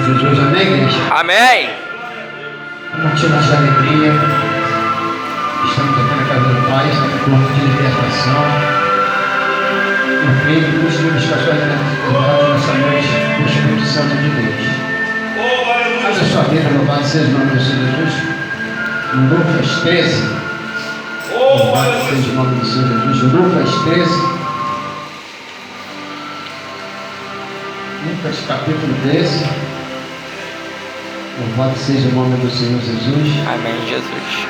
Jesus, amém, igreja? Amém. Motivos de alegria. Estamos aqui na casa do Pai, estamos no corpo de libertação. Eu creio que os livros que a sua identidade nessa noite, o Espírito Santo de Deus. Abra sua Bíblia, louvado seja o nome do Senhor Jesus. Em Lucas 13. Louvado seja o nome do Senhor Jesus. Lucas 13. Lucas capítulo 13. Louvado seja o nome do Senhor Jesus. Amém, Jesus.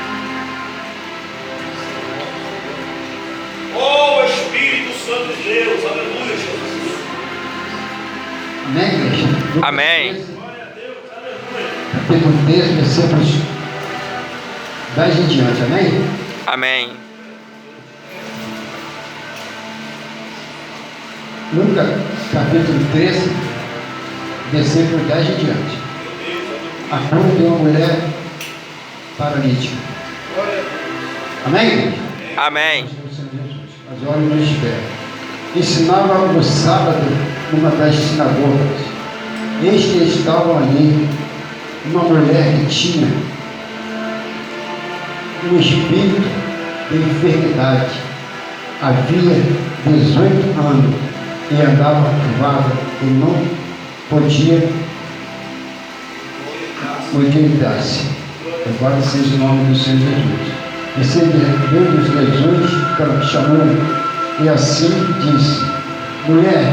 Oh, Espírito Santo de Deus, aleluia, Jesus. Amém, igreja? Lucas Amém. 13, capítulo 13, versículos 10 em diante, amém? Amém. Lucas capítulo 13, versículo 10 em diante. A cura de uma mulher paralítica. Amém, igreja? Amém. Mas olha no espelho. Ensinava no sábado numa das sinagogas. Eis que estavam ali uma mulher que tinha um espírito de enfermidade. Havia 18 anos e andava curvada e não podia modificar-se. Agora seja o nome do Senhor Jesus. E se Deus Jesus chamou e assim disse: mulher,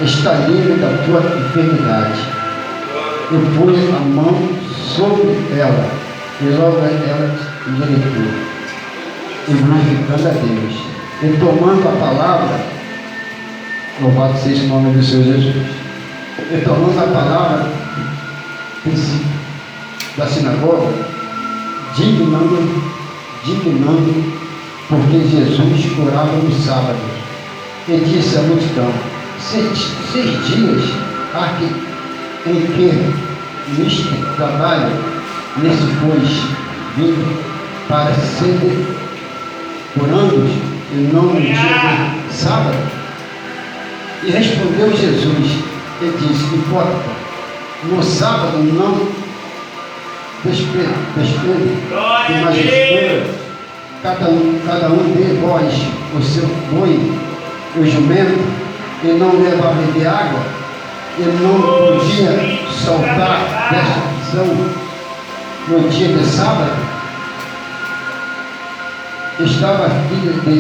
está livre da tua enfermidade. E pôs a mão sobre ela, e logo ela endireitou, e glorificando a Deus. E tomando a palavra, louvado seja o nome do Senhor Jesus. E tomando a palavra da sinagoga, dignando, porque Jesus curava no sábado. E disse à multidão: 6 dias há em que neste trabalho, nesse pois, vindo para ser curando e não no dia de sábado. E respondeu Jesus e disse: hipócrita, no sábado não despede, mas escolha cada um de vós o seu boi, o jumento, e não leva a beber água, e não podia soltar desta prisão no dia de sábado. Estava a filha de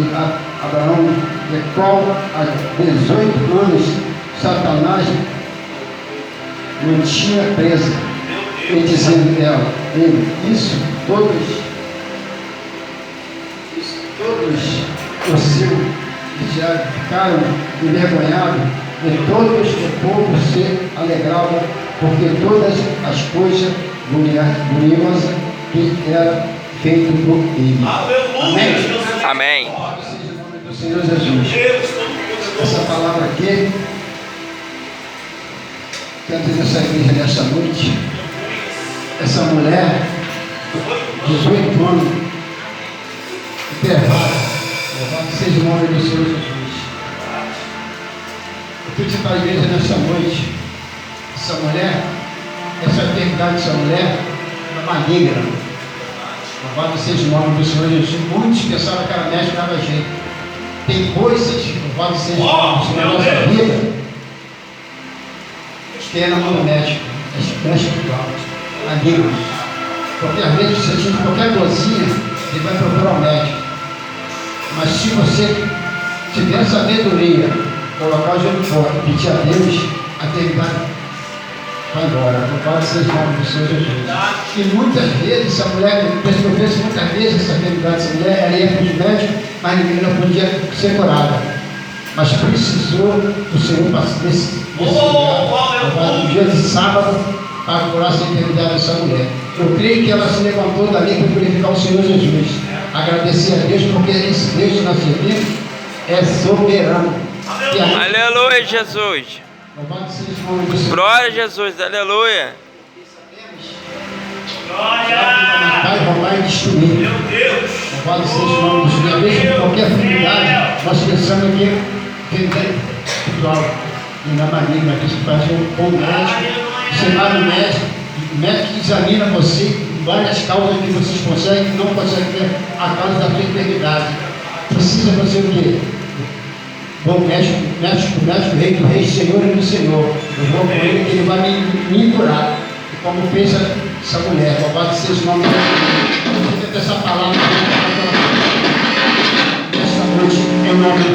Abraão, de qual há 18 anos Satanás não tinha presa, e dizendo ela, isso todos o seu já ficaram envergonhados, e todos o povo se alegravam, porque todas as coisas gloriosas que eram feitas por ele. Aleluia, Amém? Amém. Louvado seja o nome do Senhor Jesus. Essa palavra aqui, quero dizer nessa igreja nessa noite, essa mulher, 18 anos, intervalo, louvado seja o nome do Senhor Jesus. Eu quero dizer para a igreja nessa noite, essa mulher, essa enfermidade dessa mulher, é maligna. Louvado seja o nome do Senhor Jesus. Muitos pensavam que era médico, dava jeito. Tem coisas, louvado seja o nome do Senhor, na nossa vida, que é na mão do médico, é espiritual, maligno. Porque às vezes você tinha qualquer dorzinha, ele vai procurar o médico. Mas se você tiver sabedoria, colocar o jogo fora, pedir a Deus, a enfermidade vai embora. Louvado seja o nome do Senhor Jesus. E muitas vezes, essa mulher, eu penso muitas vezes essa enfermidade dessa mulher, ela ia para os médicos, mas ninguém não podia ser curada. Mas precisou do Senhor nesse lugar, no dia de sábado, para curar essa enfermidade dessa mulher. Eu creio que ela se levantou dali para glorificar o Senhor Jesus. Agradecer a Deus, porque esse Deus que nós servimos é soberano. Aleluia, Jesus. Louvado seja o nome do Senhor. Glória a Jesus. Aleluia. Vai roubar e destruir. Meu Deus. Louvado seja o nome do Senhor. Mesmo qualquer enfermidade, nós pensamos que é espiritual. E na maligna, que se faz um bom médico, Você vai no médico, o médico examina você, várias causas que vocês conseguem, não conseguem ver a causa da sua enfermidade. Precisa fazer o quê? Bom médico, rei do rei, senhor e do senhor. Eu vou com ele que ele vai me curar. E como fez essa mulher, louvado seja o nome dela. Essa palavra nessa noite, em nome